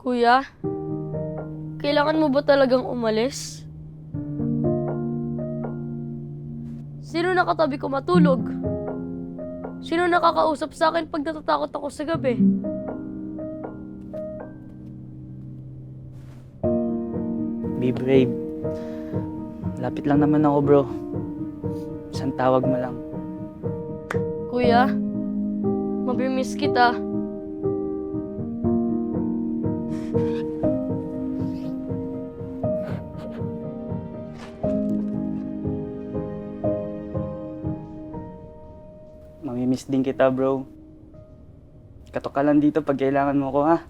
Kuya, kailangan mo ba talagang umalis? Sino nakatabi ko matulog? Sino nakakausap sa akin pag natatakot ako sa gabi? Be brave. Lapit lang naman ako, bro. Isang tawag mo lang. Kuya, mabimiss kita. Mamimiss din kita, bro. Katok ka lang dito pag kailangan mo ko, ha?